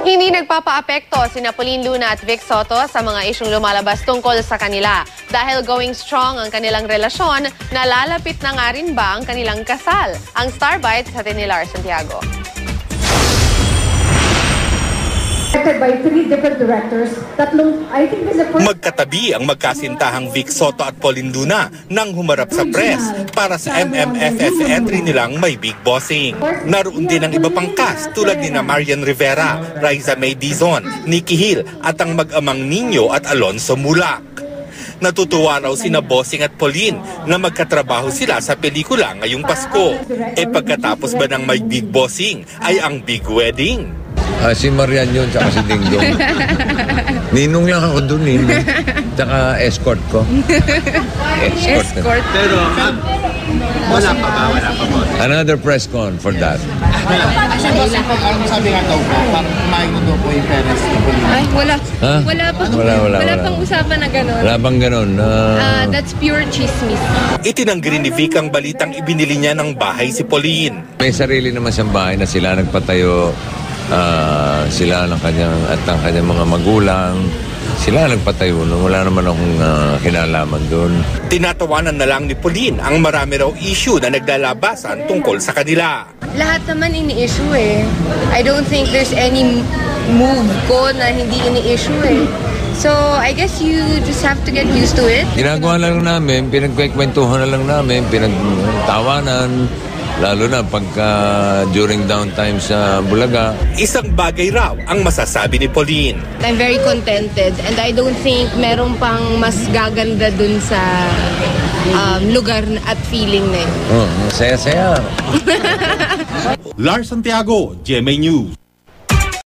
Hindi nagpapaapekto sina Pauline Luna at Vic Soto sa mga isyung lumalabas tungkol sa kanila. Dahil going strong ang kanilang relasyon, nalalapit na nga rin ba ang kanilang kasal? Ang Star Bites sa ni Lar Santiago. By 3 different directors, I think this is the first... Magkatabi ang magkasintahang Vic Soto at Pauline Luna nang humarap sa press para sa MMFF entry nilang May Big Bossing. Naroon din ang iba pang cast tulad ni Marian Rivera, Raisa May Dizon, Nikki Hill at ang mag-amang Nino at Alonso Mulak. Natutuwa raw sina Bossing at Pauline na magkatrabaho sila sa pelikula ngayong Pasko. E pagkatapos ba ng May Big Bossing ay ang Big Wedding? Si Marian yun, tsaka si Dingdong. Ninong lang ako dun, Ninong. Tsaka escort ko. Escort? Pero, wala pa ba? Another press con for that. Sabi nga daw po, parang kumain mo daw po yung parents ni Pauline. Ay, wala. Ha? Wala pang usapan na gano'n. Wala bang gano'n? That's pure chismis. Itinanggi rin ni Vic ang balitang ibinili niya ng bahay si Pauline. May sarili naman siyang bahay na sila nagpatayo. Sila ng kanyang mga magulang. Sila nagpatayo nun. Wala naman akong kinalaman doon. Tinatawanan na lang ni Pauline ang marami raw issue na naglalabasan tungkol sa kanila. Lahat naman ini-issue eh. I don't think there's any move ko na hindi ini-issue eh. So, I guess you just have to get used to it. Ginagawa lang namin, pinagkwekwentuhan na lang namin, pinagtawanan. Lalo na pagka during downtime sa Bulaga. Isang bagay raw ang masasabi ni Pauline. I'm very contented and I don't think meron pang mas gaganda dun sa lugar at feeling na yun. Saya-saya. Lar Santiago, GMA News.